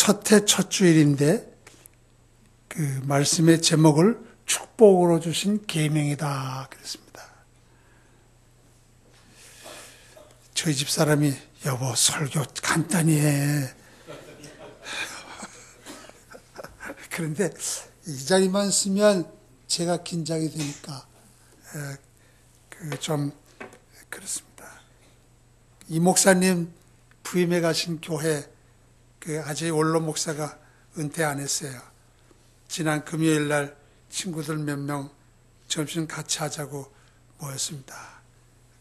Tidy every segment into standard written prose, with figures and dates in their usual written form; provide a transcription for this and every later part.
첫 해 첫 주일인데 그 말씀의 제목을 축복으로 주신 계명이다 그랬습니다. 저희 집 사람이 여보 설교 간단히 해. 그런데 이 자리만 쓰면 제가 긴장이 되니까 좀 그렇습니다. 이 목사님 부임해 가신 교회 아직 원로 목사가 은퇴 안 했어요. 지난 금요일 날 친구들 몇 명 점심 같이 하자고 모였습니다.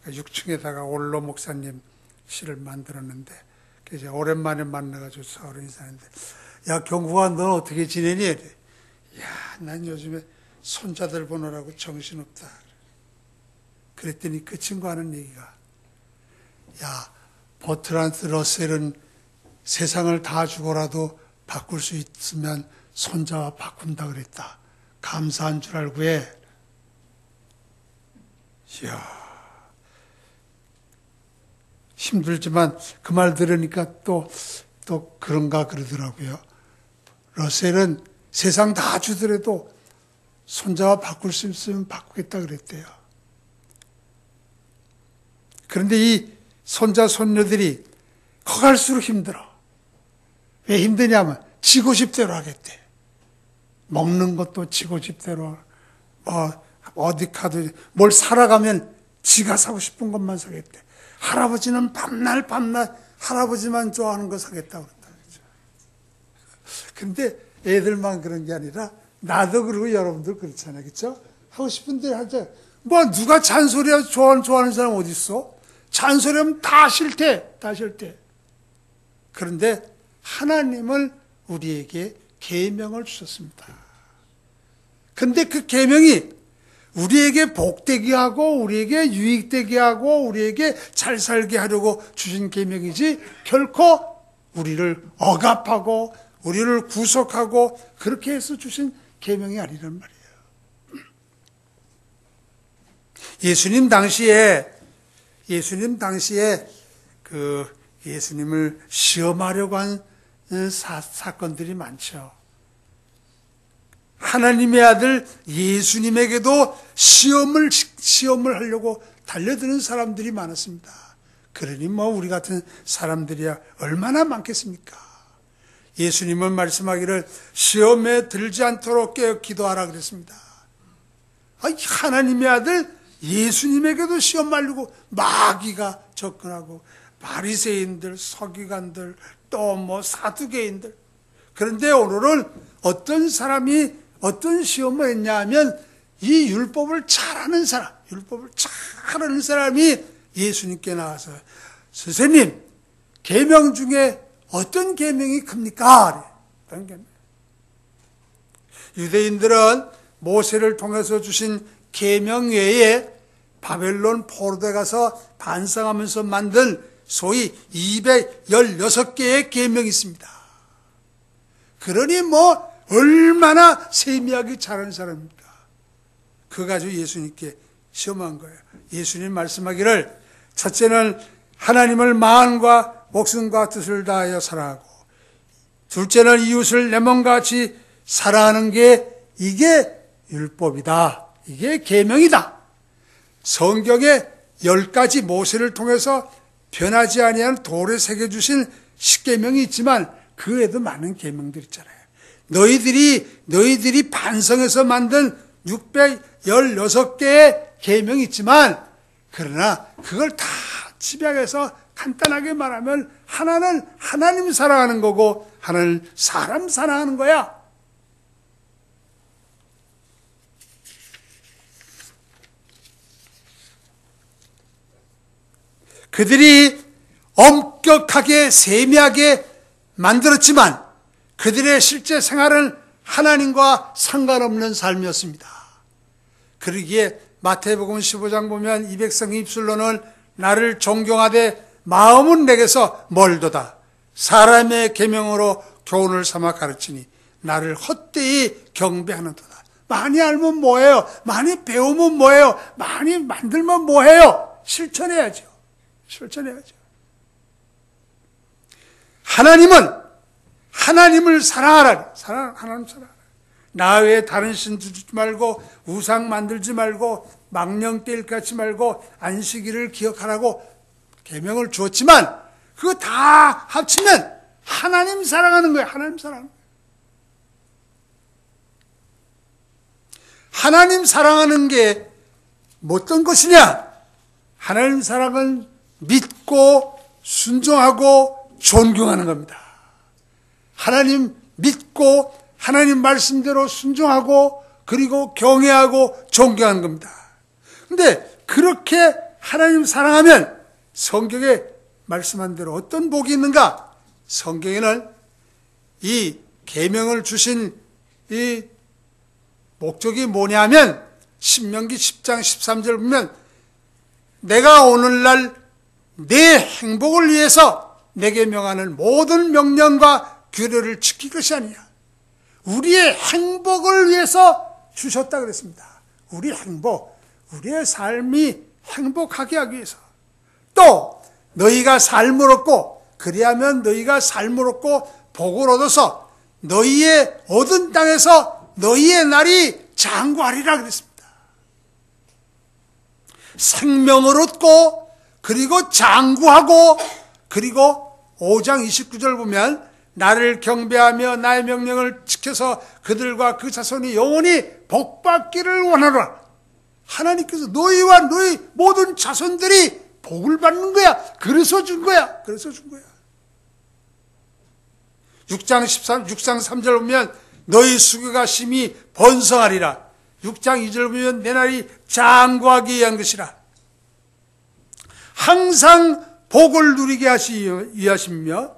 6층에다가 원로 목사님 실을 만들었는데 이제 오랜만에 만나가지고 서로 인사하는데 야 경구가 넌 어떻게 지내니? 야 난 요즘에 손자들 보느라고 정신없다. 그랬더니 그 친구 하는 얘기가 야 버트란드 러셀은 세상을 다 주고라도 바꿀 수 있으면 손자와 바꾼다 그랬다. 감사한 줄 알고 해. 이야 힘들지만 그 말 들으니까 또 그런가 그러더라고요. 러셀은 세상 다 주더라도 손자와 바꿀 수 있으면 바꾸겠다 그랬대요. 그런데 이 손자 손녀들이 커갈수록 힘들어. 왜 힘드냐면 지고 싶대로 하겠대. 먹는 것도 지고 싶대로, 어디 가도 뭘 사러가면 지가 사고 싶은 것만 사겠대. 할아버지는 밤날 할아버지만 좋아하는 거 사겠다고 그랬다. 그런데 애들만 그런 게 아니라 나도 그러고 여러분들 그렇잖아요. 그렇죠? 하고 싶은 대로 하자. 누가 잔소리야 좋아하는 사람 어디 있어? 잔소리하면 다 싫대. 다 싫대. 그런데 하나님은 우리에게 계명을 주셨습니다. 근데 그 계명이 우리에게 복되게 하고 우리에게 유익되게 하고 우리에게 잘 살게 하려고 주신 계명이지 결코 우리를 억압하고 우리를 구속하고 그렇게 해서 주신 계명이 아니란 말이에요. 예수님 당시에 예수님을 시험하려고 한 사건들이 많죠. 하나님의 아들 예수님에게도 시험을 하려고 달려드는 사람들이 많았습니다. 그러니 우리 같은 사람들이야 얼마나 많겠습니까? 예수님은 말씀하기를 시험에 들지 않도록 깨어 기도하라 그랬습니다. 하나님의 아들 예수님에게도 시험하려고 마귀가 접근하고 바리새인들, 서기관들, 또 사두개인들. 그런데 오늘은 어떤 사람이 어떤 시험을 했냐 하면 이 율법을 잘하는 사람이 예수님께 나와서 선생님, 계명 중에 어떤 계명이 큽니까? 어떤 계명? 유대인들은 모세를 통해서 주신 계명 외에 바벨론 포로에 가서 반성하면서 만든 소위 216개의 계명이 있습니다. 그러니 얼마나 세미하게 잘하는 사람입니까? 그거 가지고 예수님께 시험한 거예요. 예수님 말씀하기를 첫째는 하나님을 마음과 목숨과 뜻을 다하여 사랑하고 둘째는 이웃을 내 몸과 같이 사랑하는 게 이게 율법이다. 이게 계명이다. 성경에 10가지 모세를 통해서 변하지 아니한 돌에 새겨주신 십계명이 있지만 그 외에도 많은 계명들 있잖아요. 너희들이 반성해서 만든 616개의 계명이 있지만 그러나 그걸 다 집약해서 간단하게 말하면 하나는 하나님 사랑하는 거고 하나는 사람 사랑하는 거야. 그들이 엄격하게 세미하게 만들었지만 그들의 실제 생활은 하나님과 상관없는 삶이었습니다. 그러기에 마태복음 15장 보면 이 백성의 입술로는 나를 존경하되 마음은 내게서 멀도다. 사람의 계명으로 교훈을 삼아 가르치니 나를 헛되이 경배하는도다. 많이 알면 뭐해요? 많이 배우면 뭐해요? 많이 만들면 뭐해요? 실천해야죠. 하나님은 하나님을 사랑하라. 하나님 사랑하라. 나 외에 다른 신 두지 말고 우상 만들지 말고 망령떼일 갖지 말고 안식일을 기억하라고 계명을 주었지만 그거 다 합치면 하나님 사랑하는 거예요. 하나님 사랑하는 거예요. 하나님 사랑하는 게 어떤 것이냐? 하나님 사랑은 믿고 순종하고 존경하는 겁니다. 하나님 믿고 하나님 말씀대로 순종하고 그리고 경외하고 존경하는 겁니다. 근데 그렇게 하나님 사랑하면 성경에 말씀한 대로 어떤 복이 있는가? 성경에는 이 계명을 주신 이 목적이 뭐냐면 신명기 10장 13절 보면 내가 오늘날 내 행복을 위해서 내게 명하는 모든 명령과 규례를 지킬 것이 아니야. 우리의 행복을 위해서 주셨다 그랬습니다. 우리 행복, 우리의 삶이 행복하게 하기 위해서. 또 너희가 삶을 얻고 그리하면 너희가 삶을 얻고 복을 얻어서 너희의 얻은 땅에서 너희의 날이 장구하리라 그랬습니다. 생명을 얻고 그리고 장구하고 그리고 5장 29절 보면 나를 경배하며 나의 명령을 지켜서 그들과 그 자손이 영원히 복받기를 원하노라. 하나님께서 너희와 너희 모든 자손들이 복을 받는 거야. 그래서 준 거야. 그래서 준 거야. 6장 3절 보면 너희 수교가 심히 번성하리라. 6장 2절 보면 내 날이 장구하기 위한 것이라. 항상 복을 누리게 하시며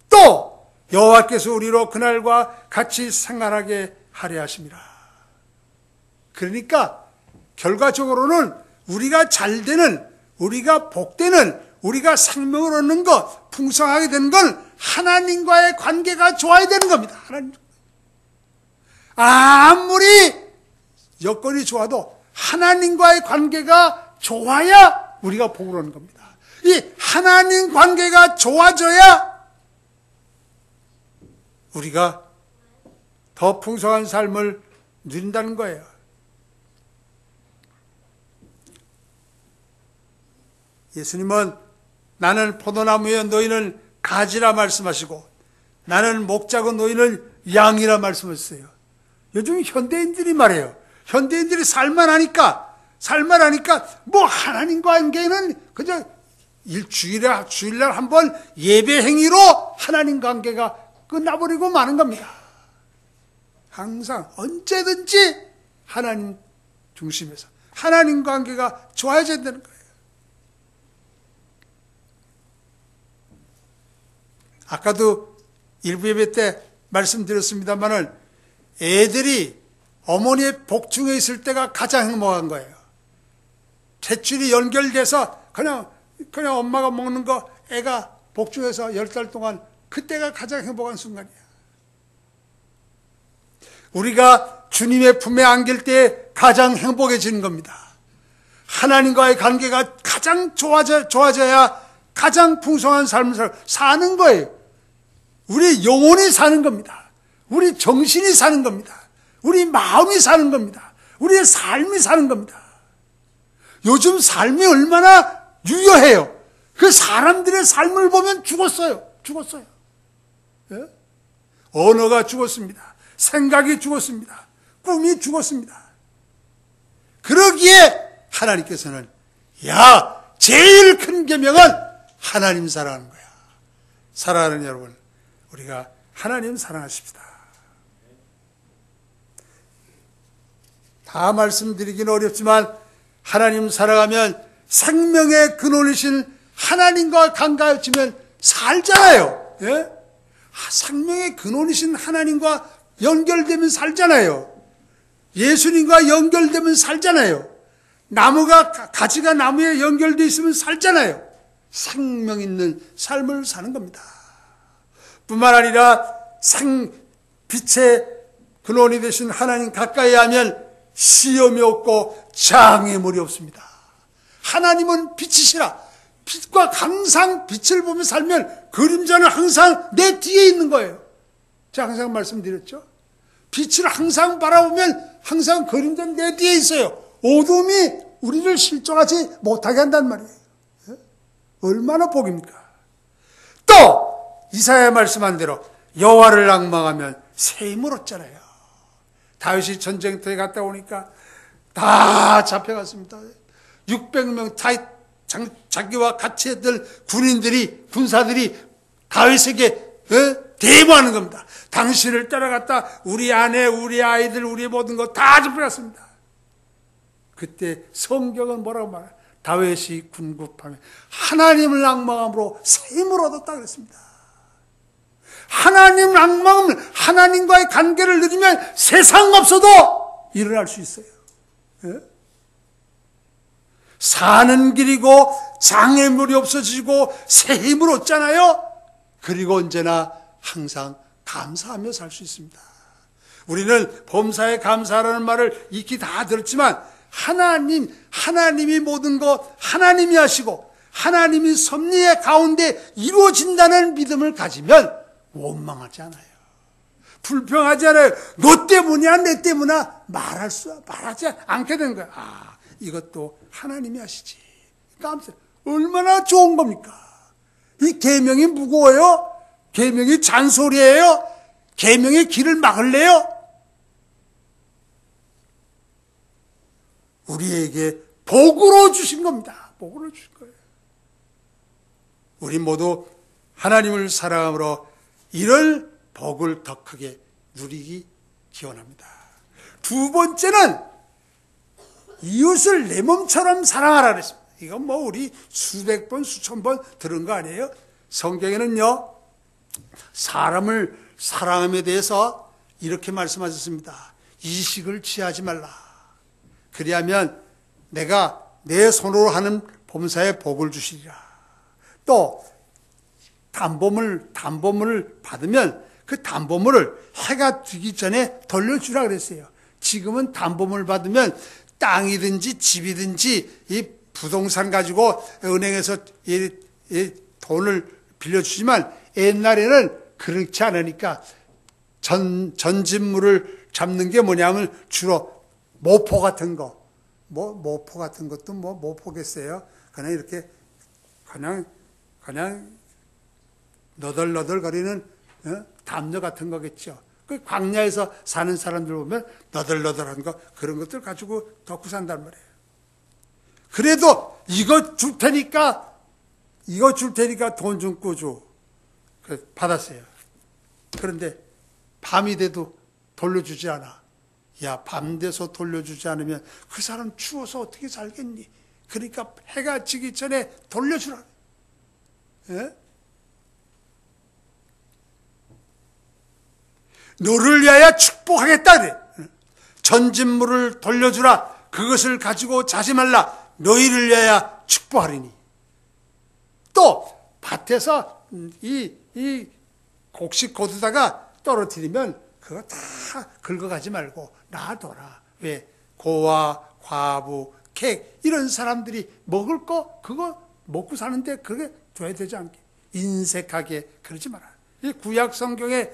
또 여호와께서 우리로 그날과 같이 생활하게 하려 하심이라. 그러니까 결과적으로는 우리가 잘 되는, 우리가 복되는, 우리가 생명을 얻는 것, 풍성하게 되는 건 하나님과의 관계가 좋아야 되는 겁니다. 하나님. 아무리 여건이 좋아도 하나님과의 관계가 좋아야 우리가 복을 얻는 겁니다. 이 하나님 관계가 좋아져야 우리가 더 풍성한 삶을 누린다는 거예요. 예수님은 나는 포도나무여 너희는 가지라 말씀하시고 나는 목자고 너희는 양이라 말씀하셨어요. 요즘 현대인들이 말해요. 현대인들이 살만 하니까 뭐 하나님과 관계는 그저 주일날 한번 예배 행위로 하나님 관계가 끝나버리고 마는 겁니다. 항상 언제든지 하나님 중심에서 하나님 관계가 좋아져야 되는 거예요. 아까도 일부 예배 때 말씀드렸습니다만은 애들이 어머니의 복중에 있을 때가 가장 행복한 거예요. 탯줄이 연결돼서 그냥 엄마가 먹는 거 애가 복중에서 10달 동안 그때가 가장 행복한 순간이야. 우리가 주님의 품에 안길 때 가장 행복해지는 겁니다. 하나님과의 관계가 가장 좋아져야 가장 풍성한 삶을 사는 거예요. 우리 영혼이 사는 겁니다. 우리 정신이 사는 겁니다. 우리 마음이 사는 겁니다. 우리의 삶이 사는 겁니다. 요즘 삶이 얼마나 유효해요. 그 사람들의 삶을 보면 죽었어요. 예? 언어가 죽었습니다. 생각이 죽었습니다. 꿈이 죽었습니다. 그러기에 하나님께서는 제일 큰 계명은 하나님 사랑하는 거야. 사랑하는 여러분, 우리가 하나님 사랑하십시다. 다 말씀드리기는 어렵지만 하나님 사랑하면 생명의 근원이신 하나님과 관계하시면 살잖아요. 예? 생명의 근원이신 하나님과 연결되면 살잖아요. 예수님과 연결되면 살잖아요. 가지가 나무에 연결되어 있으면 살잖아요. 생명 있는 삶을 사는 겁니다. 뿐만 아니라 빛의 근원이 되신 하나님 가까이 하면 시험이 없고 장애물이 없습니다. 하나님은 빛이시라. 빛과 항상 빛을 보며 살면 그림자는 항상 내 뒤에 있는 거예요. 제가 항상 말씀드렸죠. 빛을 항상 바라보면 항상 그림자 내 뒤에 있어요. 어둠이 우리를 실종하지 못하게 한단 말이에요. 얼마나 복입니까? 또 이사야 말씀한 대로 여호와를 앙망하면 새 힘을 얻잖아요. 다윗이 전쟁터에 갔다 오니까 다 잡혀갔습니다. 600명 자기와 같이 했던 군사들이 다윗에게 대모하는 겁니다. 당신을 따라갔다 우리 아내, 우리 아이들, 우리 모든 거 다 잡혀갔습니다. 그때 성경은 뭐라고 말해요? 다윗이 군급하며 하나님을 앙망함으로 새 힘을 얻었다 그랬습니다. 하나님을 앙망하면 하나님과의 관계를 누리면 세상 없어도 일어날 수 있어요. 사는 길이고 장애물이 없어지고 새 힘을 얻잖아요. 그리고 언제나 항상 감사하며 살 수 있습니다. 우리는 범사에 감사하라는 말을 익히 다 들었지만 하나님이 모든 것 하나님이 하시고 하나님이 섭리의 가운데 이루어진다는 믿음을 가지면 원망하지 않아요. 불평하지 않아요. 너 때문이야 내 때문이야 말하지 않게 된 거야. 이것도 하나님이 하시지. 감사. 얼마나 좋은 겁니까? 이 계명이 무거워요? 계명이 잔소리예요? 계명의 길을 막을래요? 우리에게 복으로 주신 겁니다. 복으로 주신 거예요. 우리 모두 하나님을 사랑함으로 이럴 복을 더 크게 누리기 기원합니다. 두 번째는 이웃을 내 몸처럼 사랑하라 그랬습니다. 이건 뭐 우리 수백 번, 수천 번 들은 거 아니에요? 성경에는요, 사람을 사랑함에 대해서 이렇게 말씀하셨습니다. 이식을 취하지 말라. 그리하면 내가 내 손으로 하는 범사에 복을 주시리라. 또 담보물을 받으면 그 담보물을 해가 지기 전에 돌려주라 그랬어요. 지금은 담보물 받으면 땅이든지 집이든지 이 부동산 가지고 은행에서 이 돈을 빌려주지만 옛날에는 그렇지 않으니까 전진물을 잡는 게 뭐냐면 주로 모포 같은 거, 모포 같은 것도 모포겠어요. 그냥 이렇게 그냥 너덜너덜거리는 담요 같은 거겠죠. 그 광야에서 사는 사람들 보면 너덜너덜한 거 그런 것들 가지고 덮고 산단 말이에요. 그래도 이거 줄 테니까 돈 좀 꿔줘. 받았어요. 그런데 밤이 돼도 돌려주지 않아. 야, 밤 돼서 돌려주지 않으면 그 사람 추워서 어떻게 살겠니? 그러니까 해가 지기 전에 돌려주라. 예? 너를 위하여 축복하겠다 그래. 전진물을 돌려주라. 그것을 가지고 자지 말라. 너희를 위하여 축복하리니. 또 밭에서 이 곡식 거두다가 떨어뜨리면 그거 다 긁어가지 말고 놔둬라. 왜? 고아, 과부, 객 이런 사람들이 먹을 거 그거 먹고 사는데 그게 줘야 되지 않게 인색하게 그러지 마라. 이 구약 성경에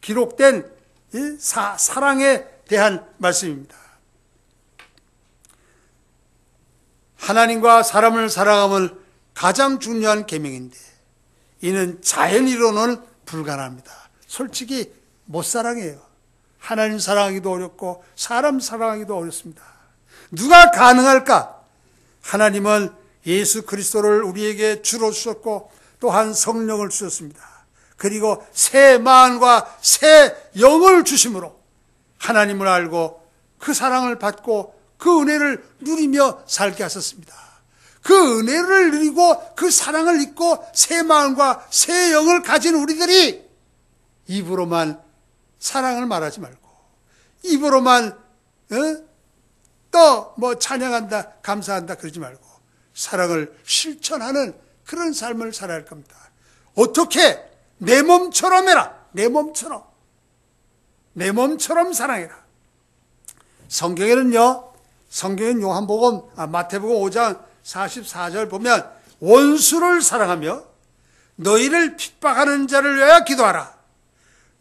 기록된 이 사랑에 대한 말씀입니다. 하나님과 사람을 사랑함은 가장 중요한 계명인데 이는 자연이로는 불가능합니다. 솔직히 못 사랑해요. 하나님 사랑하기도 어렵고 사람 사랑하기도 어렵습니다. 누가 가능할까? 하나님은 예수 그리스도를 우리에게 주로 주셨고 또한 성령을 주셨습니다. 그리고 새 마음과 새 영을 주심으로 하나님을 알고 그 사랑을 받고 그 은혜를 누리며 살게 하셨습니다. 그 은혜를 누리고 그 사랑을 잊고 새 마음과 새 영을 가진 우리들이 입으로만 사랑을 말하지 말고 입으로만 또 뭐 찬양한다 감사한다 그러지 말고 사랑을 실천하는 그런 삶을 살아야 할 겁니다. 어떻게? 내 몸처럼 해라. 내 몸처럼 사랑해라. 성경에는 요한복음 마태복음 5장 44절 보면 원수를 사랑하며 너희를 핍박하는 자를 위하여 기도하라.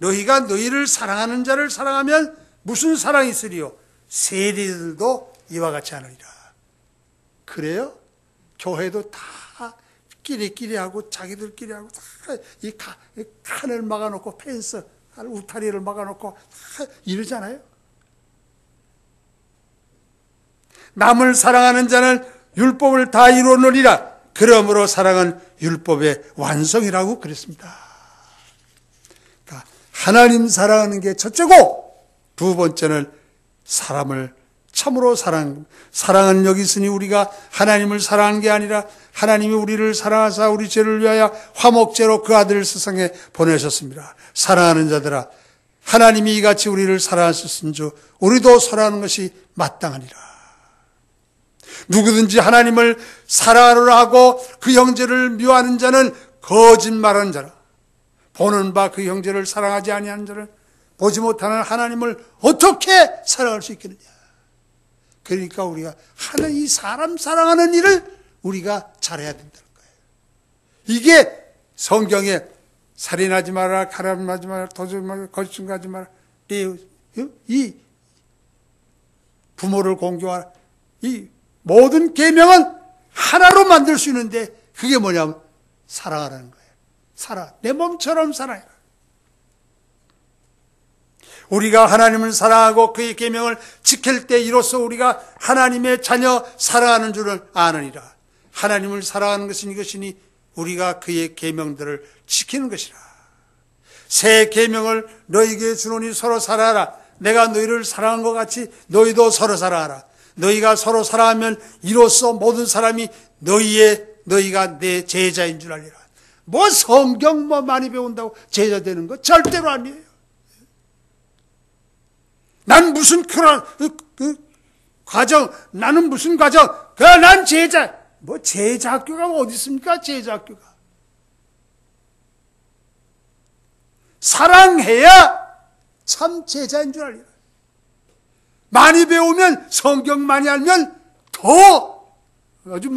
너희가 너희를 사랑하는 자를 사랑하면 무슨 사랑이 있으리요? 세리들도 이와 같이 하느니라. 그래요? 교회도 다 끼리끼리 하고 자기들끼리 하고 다 이 칸을 막아놓고 펜스, 울타리를 막아놓고 다 이러잖아요. 남을 사랑하는 자는 율법을 다 이루느니라. 그러므로 사랑은 율법의 완성이라고 그랬습니다. 그러니까 하나님 사랑하는 게 첫째고, 두 번째는 사람을 참으로 사랑은 여기 있으니 우리가 하나님을 사랑하는 게 아니라 하나님이 우리를 사랑하사 우리 죄를 위하여 화목제로 그 아들을 세상에 보내셨습니다. 사랑하는 자들아, 하나님이 이같이 우리를 사랑하셨은즉 우리도 사랑하는 것이 마땅하니라. 누구든지 하나님을 사랑하노라 하고 그 형제를 미워하는 자는 거짓말하는 자라. 보는 바 그 형제를 사랑하지 아니하는 자는 보지 못하는 하나님을 어떻게 사랑할 수 있겠느냐. 그러니까 우리가 하는 이 사람 사랑하는 일을 우리가 잘해야 된다는 거예요. 이게 성경에 살인하지 마라, 가늠하지 마라, 도둑질 마라, 거짓말하지 마라, 이 부모를 공경하라, 이 모든 계명은 하나로 만들 수 있는데 그게 뭐냐면 사랑하라는 거예요. 사랑, 내 몸처럼 사랑해라. 우리가 하나님을 사랑하고 그의 계명을 지킬 때 이로써 우리가 하나님의 자녀 사랑하는 줄을 아느니라. 하나님을 사랑하는 것은 이것이니 우리가 그의 계명들을 지키는 것이라. 새 계명을 너희에게 주노니 서로 사랑하라. 내가 너희를 사랑한 것 같이 너희도 서로 사랑하라. 너희가 서로 사랑하면 이로써 모든 사람이 너희가 내 제자인 줄 알리라. 뭐 성경 많이 배운다고 제자 되는 거 절대로 아니에요. 난 무슨 과정, 나는 무슨 과정, 난 제자. 뭐 제자 학교가 어디 있습니까? 제자 학교가. 사랑해야 참 제자인 줄 알리라. 많이 배우면, 성경 많이 알면 더 아주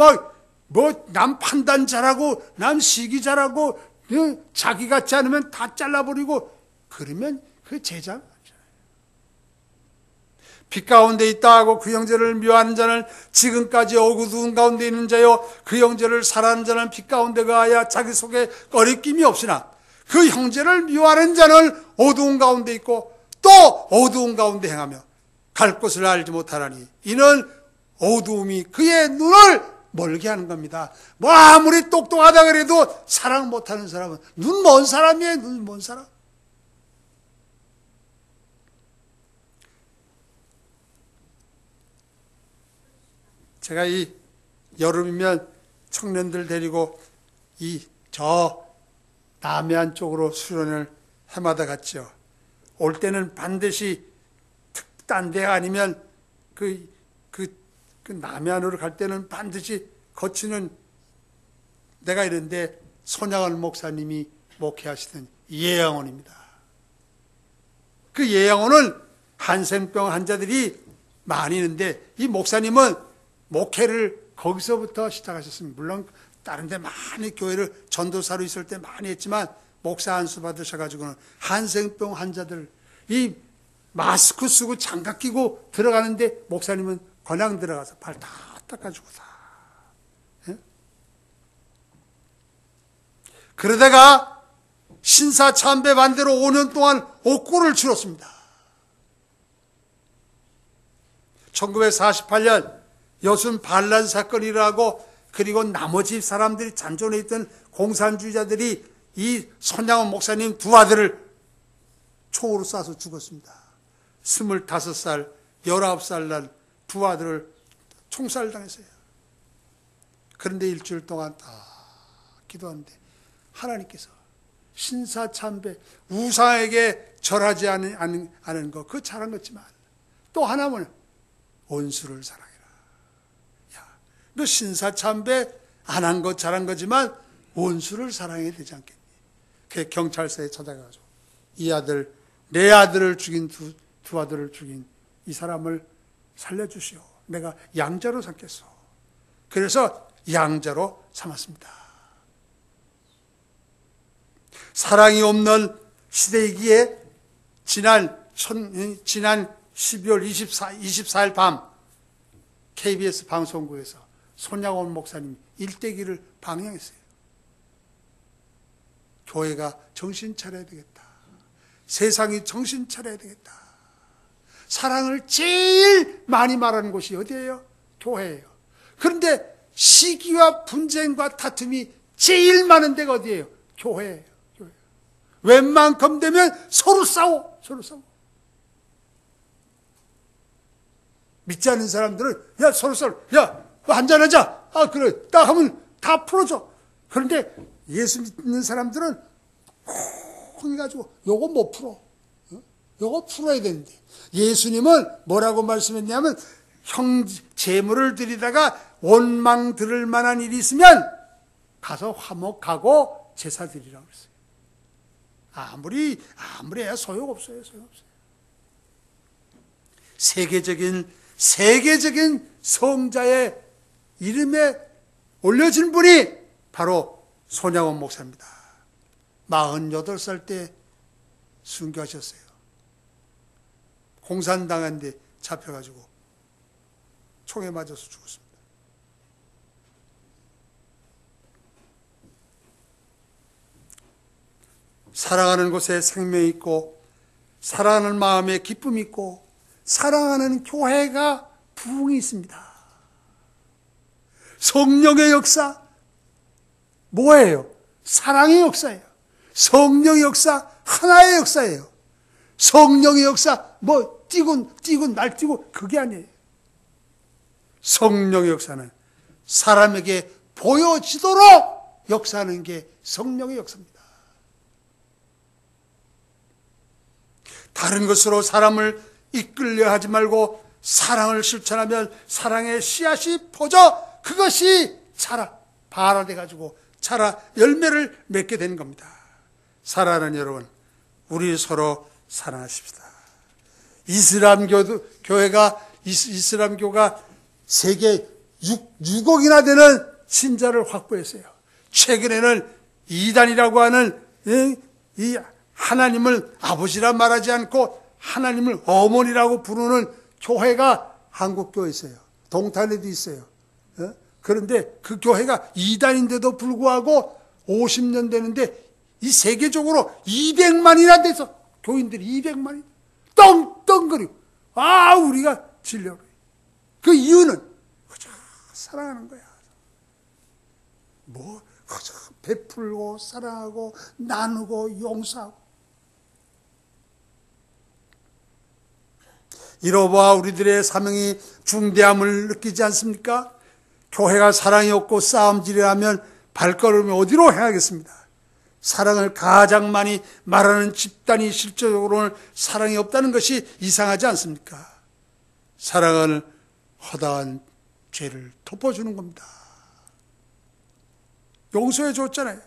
남 판단 잘하고 남 시기 잘하고 자기 같지 않으면 다 잘라버리고 그러면 그 제자. 빛 가운데 있다 하고 그 형제를 미워하는 자는 지금까지 어두운 가운데 있는 자요, 그 형제를 사랑하는 자는 빛 가운데 가야 자기 속에 꺼리낌이 없으나 그 형제를 미워하는 자는 어두운 가운데 있고 또 어두운 가운데 행하며 갈 곳을 알지 못하라니 이는 어두움이 그의 눈을 멀게 하는 겁니다. 뭐 아무리 똑똑하다 그래도 사랑 못하는 사람은 눈 먼 사람이에요. 눈 먼 사람. 제가 이 여름이면 청년들 데리고 저 남해안 쪽으로 수련을 해마다 갔죠. 올 때는 반드시 딴 데 아니면 그 남해안으로 갈 때는 반드시 거치는 데가 있는데 손양원 목사님이 목회하시던 예양원입니다. 그 예양원은 한센병 환자들이 많이 있는데 이 목사님은 목회를 거기서부터 시작하셨습니다. 물론 다른 데 많이 교회를 전도사로 있을 때 많이 했지만 목사 안수 받으셔가지고는 한센병 환자들 이 마스크 쓰고 장갑 끼고 들어가는데 목사님은 그냥 들어가서 발 다 닦아주고 다. 예? 그러다가 신사참배 반대로 5년 동안 옥고를 치렀습니다. 1948년 여순 반란 사건이 일어나고 그리고 나머지 사람들이 잔존해 있던 공산주의자들이 이 손양원 목사님 두 아들을 총으로 쏴서 죽었습니다. 25살, 19살 난 두 아들을 총살당했어요. 그런데 일주일 동안 다 기도하는데 하나님께서 신사참배, 우상에게 절하지 않은 거, 그거 잘한 거지만 또 하나는 원수를 사랑해라. 야, 너 신사참배 안 한 거 잘한 거지만 원수를 사랑해야 되지 않겠니? 그 경찰서에 찾아가서 이 아들, 내 아들을 죽인 두 아들을 죽인 이 사람을 살려주시오. 내가 양자로 삼겠소. 그래서 양자로 삼았습니다. 사랑이 없는 시대이기에 지난 12월 24일 밤 KBS 방송국에서 손양원 목사님 일대기를 방영했어요. 교회가 정신 차려야 되겠다. 세상이 정신 차려야 되겠다. 사랑을 제일 많이 말하는 곳이 어디예요? 교회예요. 그런데 시기와 분쟁과 다툼이 제일 많은 데가 어디예요? 교회예요. 교회. 웬만큼 되면 서로 싸워. 믿지 않는 사람들은 야 서로 야 한잔하자. 아 그래 딱 하면 다 풀어져. 그런데 예수 믿는 사람들은 콩 해가지고 요거 못 풀어. 요거 풀어야 되는데 예수님은 뭐라고 말씀했냐면 재물을 드리다가 원망 들을 만한 일이 있으면 가서 화목하고 제사 드리라고 그랬어요. 아무리 해야 소용없어요. 세계적인 성자의 이름에 올려진 분이 바로 손양원 목사입니다. 48살 때 순교하셨어요. 공산당한 데 잡혀가지고 총에 맞아서 죽었습니다. 사랑하는 곳에 생명이 있고 사랑하는 마음에 기쁨이 있고 사랑하는 교회가 부흥이 있습니다. 성령의 역사 뭐예요? 사랑의 역사예요. 성령의 역사 하나의 역사예요. 성령의 역사 뭐 뛰고 날뛰고 그게 아니에요. 성령의 역사는 사람에게 보여지도록 역사하는 게 성령의 역사입니다. 다른 것으로 사람을 이끌려 하지 말고 사랑을 실천하면 사랑의 씨앗이 퍼져 그것이 발화돼 가지고 자라 열매를 맺게 되는 겁니다. 사랑하는 여러분, 우리 서로 사랑하십시다. 이슬람교가 세계 6억이나 되는 신자를 확보했어요. 최근에는 이단이라고 하는 이 하나님을 아버지라 말하지 않고 하나님을 어머니라고 부르는 교회가 한국교회에 있어요. 동탄에도 있어요. 그런데 그 교회가 이단인데도 불구하고 50년 되는데 이 세계적으로 200만이나 돼서 교인들이 200만이 떵떵거리고 우리가 진려고 해요. 그 이유는 그저 사랑하는 거야. 그저 베풀고 사랑하고 나누고 용서하고. 이로봐 우리들의 사명이 중대함을 느끼지 않습니까? 교회가 사랑이 없고 싸움질을 하면 발걸음이 어디로 향하겠습니다. 사랑을 가장 많이 말하는 집단이 실제적으로는 사랑이 없다는 것이 이상하지 않습니까? 사랑은 허다한 죄를 덮어주는 겁니다. 용서해 줬잖아요.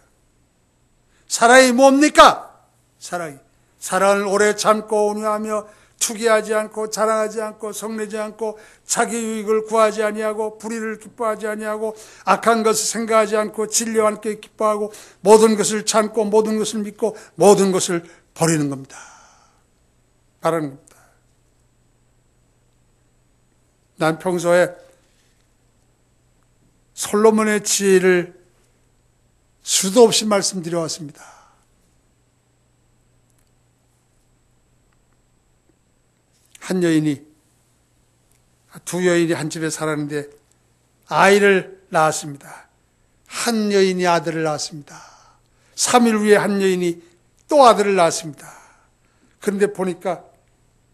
사랑이 뭡니까? 사랑을 오래 참고 온유하며 투기하지 않고 자랑하지 않고 성내지 않고 자기 유익을 구하지 아니하고 불의를 기뻐하지 아니하고 악한 것을 생각하지 않고 진리와 함께 기뻐하고 모든 것을 참고 모든 것을 믿고 모든 것을 버리는 겁니다. 바라는 겁니다. 난 평소에 솔로몬의 지혜를 수도 없이 말씀드려 왔습니다. 두 여인이 한 집에 살았는데 아이를 낳았습니다. 한 여인이 아들을 낳았습니다. 3일 후에 한 여인이 또 아들을 낳았습니다. 그런데 보니까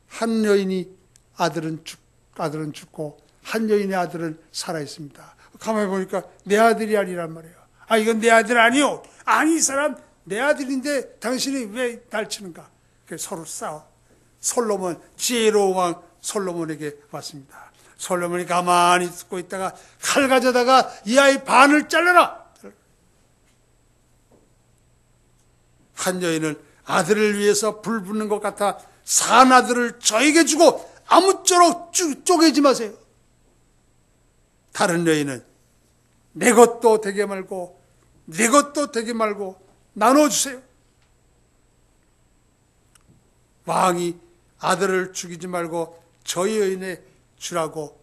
한 여인이 아들은 죽고 한 여인의 아들은 살아 있습니다. 가만히 보니까 내 아들이 아니란 말이에요. 이건 내 아들 아니요. 아니 이 사람 내 아들인데 당신이 왜 날 치는가? 서로 싸워. 솔로몬, 지혜로운 왕 솔로몬에게 왔습니다. 솔로몬이 가만히 듣고 있다가 칼 가져다가 이 아이 반을 잘라라. 한 여인은 아들을 위해서 불 붙는 것 같아 산 아들을 저에게 주고 아무쪼록 쪼개지 마세요. 다른 여인은 내 것도 되게 말고 내 것도 되게 말고 나눠주세요. 왕이 아들을 죽이지 말고 저희 여인에 주라고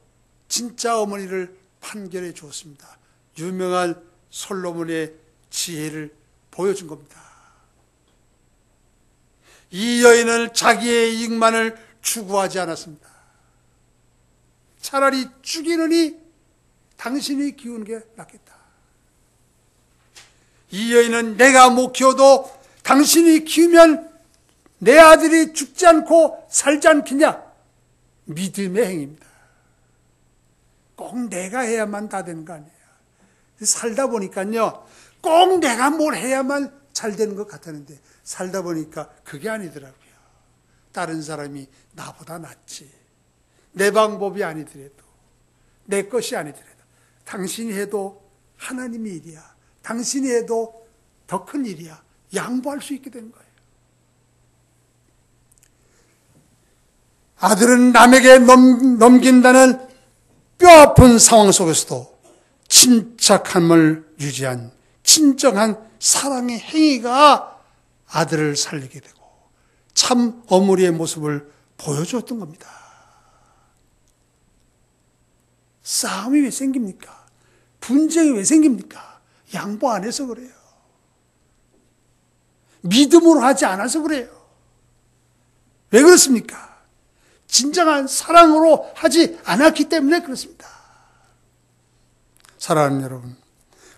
진짜 어머니를 판결해 주었습니다. 유명한 솔로몬의 지혜를 보여준 겁니다. 이 여인은 자기의 이익만을 추구하지 않았습니다. 차라리 죽이느니 당신이 키우는 게 낫겠다. 이 여인은 내가 못 키워도 당신이 키우면 내 아들이 죽지 않고 살지 않겠냐? 믿음의 행위입니다. 꼭 내가 해야만 다 되는 거 아니에요. 살다 보니까요, 꼭 내가 뭘 해야만 잘 되는 것 같았는데 살다 보니까 그게 아니더라고요. 다른 사람이 나보다 낫지. 내 방법이 아니더라도, 내 것이 아니더라도 당신이 해도 하나님의 일이야. 당신이 해도 더 큰 일이야. 양보할 수 있게 되는 거예요. 아들은 남에게 넘긴다는 뼈아픈 상황 속에서도 침착함을 유지한 진정한 사랑의 행위가 아들을 살리게 되고 참 어머니의 모습을 보여줬던 겁니다. 싸움이 왜 생깁니까? 분쟁이 왜 생깁니까? 양보 안 해서 그래요. 믿음으로 하지 않아서 그래요. 왜 그렇습니까? 진정한 사랑으로 하지 않았기 때문에 그렇습니다. 사랑하는 여러분,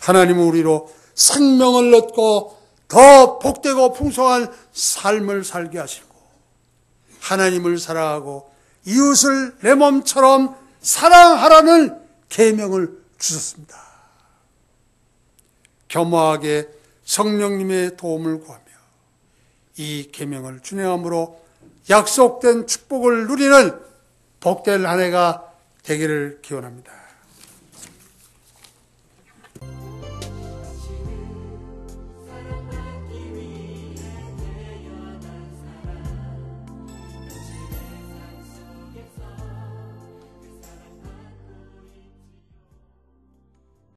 하나님은 우리로 생명을 얻고 더 복되고 풍성한 삶을 살게 하시고 하나님을 사랑하고 이웃을 내 몸처럼 사랑하라는 계명을 주셨습니다. 겸허하게 성령님의 도움을 구하며 이 계명을 준행함으로 약속된 축복을 누리는 복된 한 해가 되기를 기원합니다.